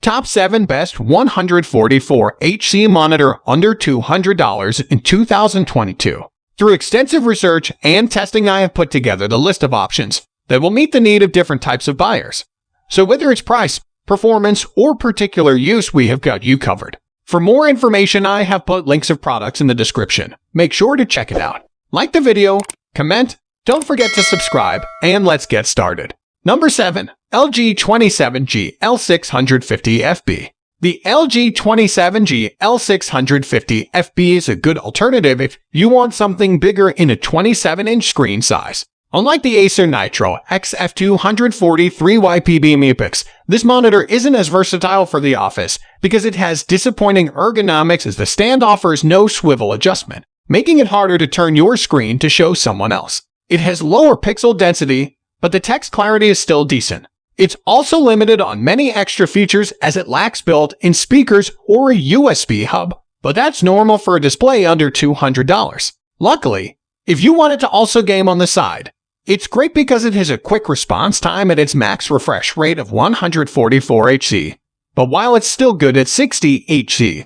top 7 best 144Hz monitor under $200 in 2022. Through extensive research and testing, I have put together the list of options that will meet the need of different types of buyers. So whether it's price, performance, or particular use, we have got you covered. For more information, I have put links of products in the description. Make sure to check it out. Like the video, comment, don't forget to subscribe, and let's get started. Number 7. LG 27G L650FB. The LG 27G L650FB is a good alternative if you want something bigger in a 27-inch screen size. Unlike the Acer Nitro XF243Y Pbmiiprx, this monitor isn't as versatile for the office because it has disappointing ergonomics as the stand offers no swivel adjustment, making it harder to turn your screen to show someone else. It has lower pixel density, but the text clarity is still decent. It's also limited on many extra features as it lacks built-in speakers or a USB hub, but that's normal for a display under $200. Luckily, if you wanted to also game on the side, it's great because it has a quick response time at its max refresh rate of 144 Hz, but while it's still good at 60 Hz,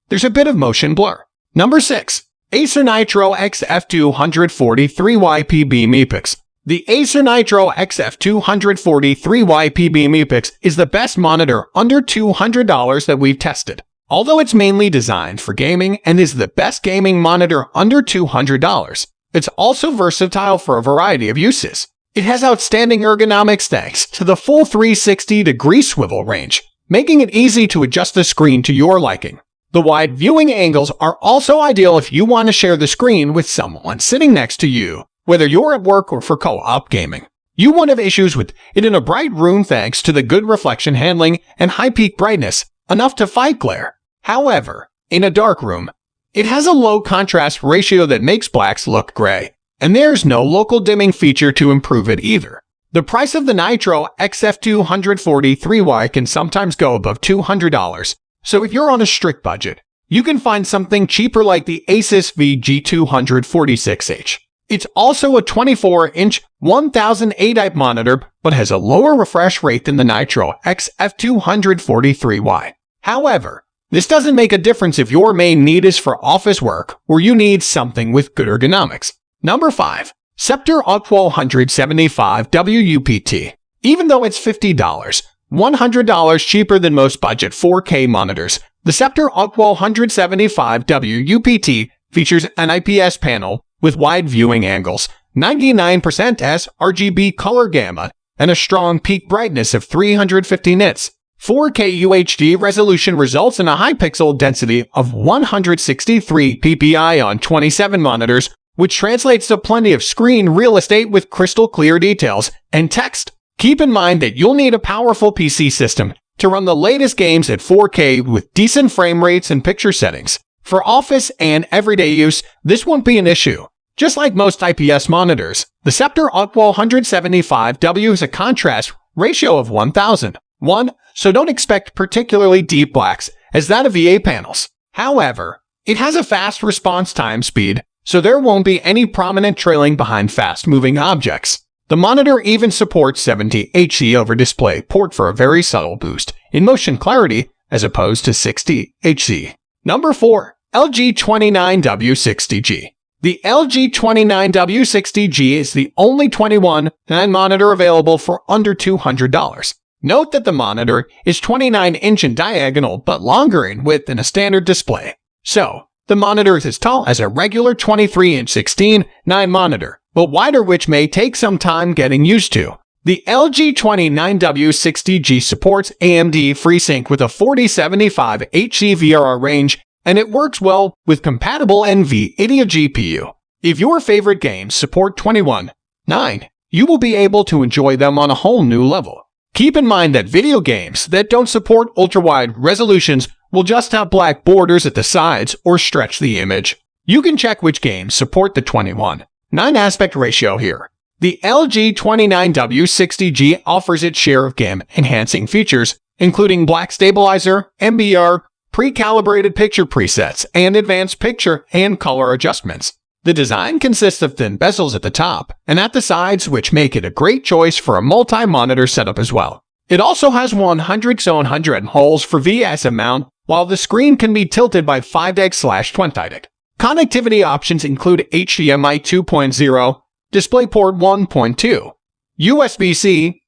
there's a bit of motion blur. Number 6. Acer Nitro XF243Y Pbmiiprx. The Acer Nitro XF243Y Pbmiiprx is the best monitor under $200 that we've tested. Although it's mainly designed for gaming and is the best gaming monitor under $200, it's also versatile for a variety of uses. It has outstanding ergonomics thanks to the full 360-degree swivel range, making it easy to adjust the screen to your liking. The wide viewing angles are also ideal if you want to share the screen with someone sitting next to you, whether you're at work or for co-op gaming. You won't have issues with it in a bright room thanks to the good reflection handling and high peak brightness, enough to fight glare. However, in a dark room, it has a low contrast ratio that makes blacks look gray, and there's no local dimming feature to improve it either. The price of the Nitro XF243Y can sometimes go above $200, so if you're on a strict budget, you can find something cheaper like the Asus VG246H. It's also a 24-inch 1080p monitor, but has a lower refresh rate than the Nitro XF243Y. However, this doesn't make a difference if your main need is for office work or you need something with good ergonomics. Number 5. Sceptre U275W-UPT. Even though it's $50, $100 cheaper than most budget 4K monitors, the Sceptre U275W-UPT features an IPS panel with wide viewing angles, 99% sRGB color gamut, and a strong peak brightness of 350 nits. 4K UHD resolution results in a high pixel density of 163 ppi on 27 monitors, which translates to plenty of screen real estate with crystal clear details and text. Keep in mind that you'll need a powerful PC system to run the latest games at 4K with decent frame rates and picture settings. For office and everyday use, this won't be an issue. Just like most IPS monitors, the Sceptre U275W has a contrast ratio of 1001, so don't expect particularly deep blacks as that of VA panels. However, it has a fast response time speed, so there won't be any prominent trailing behind fast-moving objects. The monitor even supports 70 Hz over display port for a very subtle boost in motion clarity as opposed to 60 Hz. Number 4. LG 29W60G. The LG 29W60G is the only 21:9 monitor available for under $200. Note that the monitor is 29-inch in diagonal but longer in width than a standard display. So, the monitor is as tall as a regular 23-inch 16:9 monitor, but wider, which may take some time getting used to. The LG 29W60G supports AMD FreeSync with a 4075 Hz VRR range, and it works well with compatible NVIDIA GPU. If your favorite games support 21:9, you will be able to enjoy them on a whole new level. Keep in mind that video games that don't support ultra-wide resolutions will just have black borders at the sides or stretch the image. You can check which games support the 21:9 aspect ratio here. The LG 29W60G offers its share of game-enhancing features, including black stabilizer, MBR, pre-calibrated picture presets, and advanced picture and color adjustments. The design consists of thin bezels at the top and at the sides, which make it a great choice for a multi-monitor setup as well. It also has 100x100 holes for VS mount, while the screen can be tilted by 5x/20x. Connectivity options include HDMI 2.0, DisplayPort 1.2, USB-C,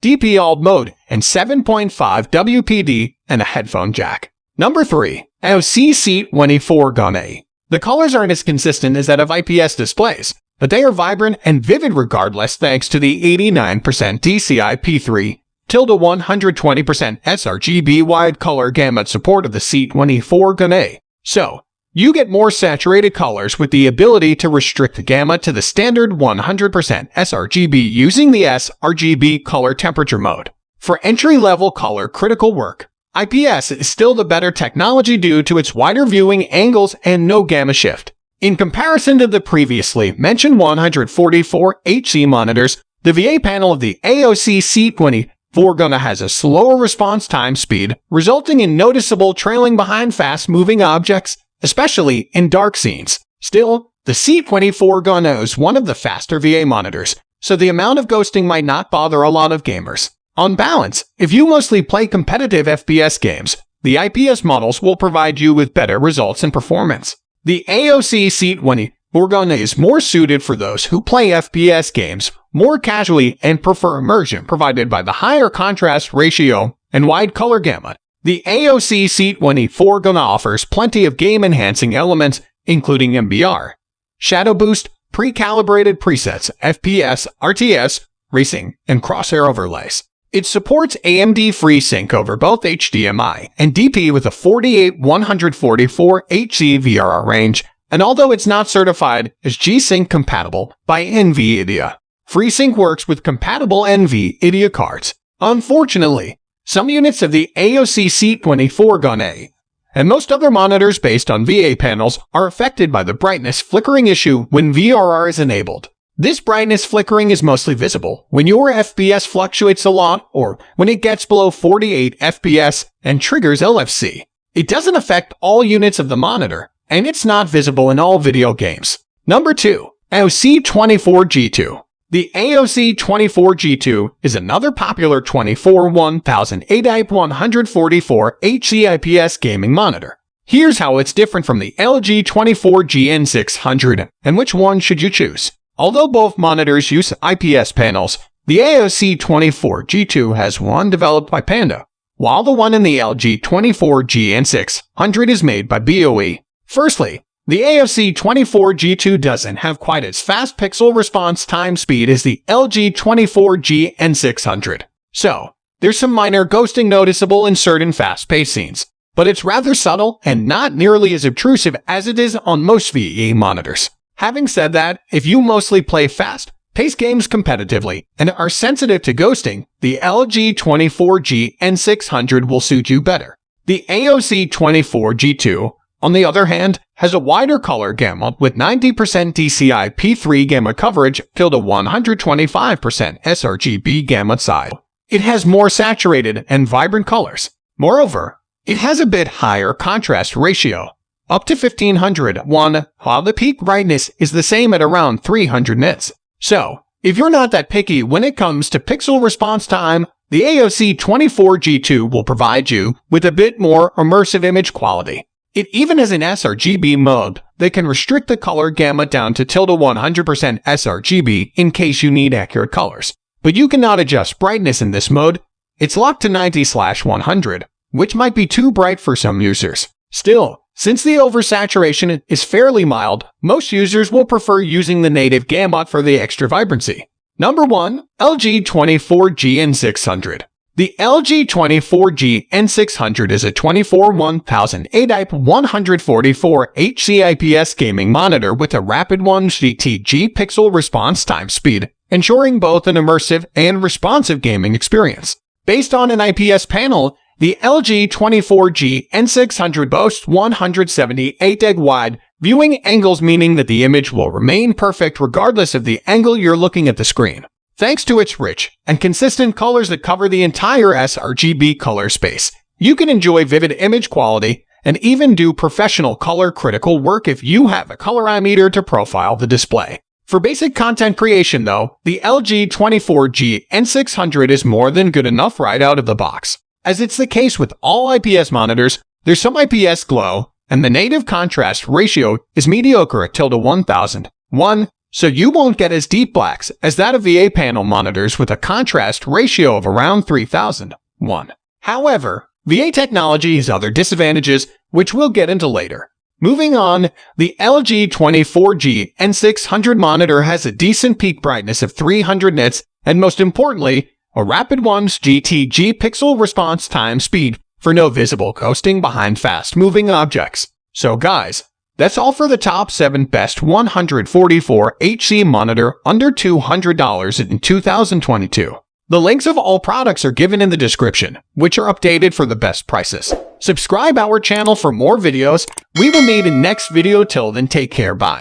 DP-Alt mode, and 7.5 WPD, and a headphone jack. Number 3. Acer C24W-UPT. The colors aren't as consistent as that of IPS displays, but they are vibrant and vivid regardless thanks to the 89% DCI-P3 120% sRGB wide color gamut support of the C24W-UPT. So, you get more saturated colors with the ability to restrict the gamut to the standard 100% sRGB using the sRGB color temperature mode. For entry-level color critical work, IPS is still the better technology due to its wider viewing angles and no gamma shift. In comparison to the previously mentioned 144Hz monitors, the VA panel of the Acer C24W-UPT has a slower response time speed, resulting in noticeable trailing behind fast-moving objects, especially in dark scenes. Still, the C24W-UPT is one of the faster VA monitors, so the amount of ghosting might not bother a lot of gamers. On balance, if you mostly play competitive FPS games, the IPS models will provide you with better results and performance. The Acer C24W-UPT is more suited for those who play FPS games more casually and prefer immersion provided by the higher contrast ratio and wide color gamut. The Acer C24W-UPT offers plenty of game-enhancing elements, including MBR, shadow boost, pre-calibrated presets, FPS, RTS, racing, and crosshair overlays. It supports AMD FreeSync over both HDMI and DP with a 48-144Hz VRR range, and although it's not certified as G-Sync compatible by NVIDIA, FreeSync works with compatible NVIDIA cards. Unfortunately, some units of the Acer C24W-UPT and most other monitors based on VA panels are affected by the brightness flickering issue when VRR is enabled. This brightness flickering is mostly visible when your FPS fluctuates a lot or when it gets below 48 FPS and triggers LFC. It doesn't affect all units of the monitor, and it's not visible in all video games. Number 2. Acer C24W-G2. The Acer C24W-G2 is another popular 24-1000 144Hz IPS gaming monitor. Here's how it's different from the LG 24G-N600, and which one should you choose? Although both monitors use IPS panels, the Acer C24W-G2 has one developed by Panda, while the one in the LG 24G-N600 is made by BOE. Firstly, the Acer C24W-G2 doesn't have quite as fast pixel response time speed as the LG 24G-N600. So, there's some minor ghosting noticeable in certain fast-paced scenes, but it's rather subtle and not nearly as obtrusive as it is on most VA monitors. Having said that, if you mostly play fast-paced games competitively and are sensitive to ghosting, the LG 24G-N600 will suit you better. The Acer C24W-G2, on the other hand, has a wider color gamut with 90% DCI-P3 gamut coverage filled to 125% sRGB gamut size. It has more saturated and vibrant colors. Moreover, it has a bit higher contrast ratio, up to 1500:1, while the peak brightness is the same at around 300 nits. So, if you're not that picky when it comes to pixel response time, the Acer C24W-G2 will provide you with a bit more immersive image quality. It even has an sRGB mode that can restrict the color gamut down to 100% sRGB in case you need accurate colors. But you cannot adjust brightness in this mode. It's locked to 90/100, which might be too bright for some users. Still, since the oversaturation is fairly mild, most users will prefer using the native gamut for the extra vibrancy. Number 1. LG 24G-N600. The LG 24G-N600 is a 24-1000 144Hz IPS gaming monitor with a rapid 1GTG pixel response time speed, ensuring both an immersive and responsive gaming experience. Based on an IPS panel, the LG 24G-N600 boasts 178 wide viewing angles, meaning that the image will remain perfect regardless of the angle you're looking at the screen. Thanks to its rich and consistent colors that cover the entire sRGB color space, you can enjoy vivid image quality and even do professional color critical work if you have a colorimeter to profile the display. For basic content creation though, the LG 24G N600 is more than good enough right out of the box. As it's the case with all IPS monitors, there's some IPS glow, and the native contrast ratio is mediocre at ~1001, so you won't get as deep blacks as that of VA panel monitors with a contrast ratio of around 3001. However, VA technology has other disadvantages, which we'll get into later. Moving on, the LG 24G N600 monitor has a decent peak brightness of 300 nits, and most importantly, a rapid 1 GTG pixel response time speed for no visible ghosting behind fast-moving objects. So guys, that's all for the top 7 best 144 Hz monitor under $200 in 2022. The links of all products are given in the description, which are updated for the best prices. Subscribe our channel for more videos. We will meet in next video. Till then, take care. Bye.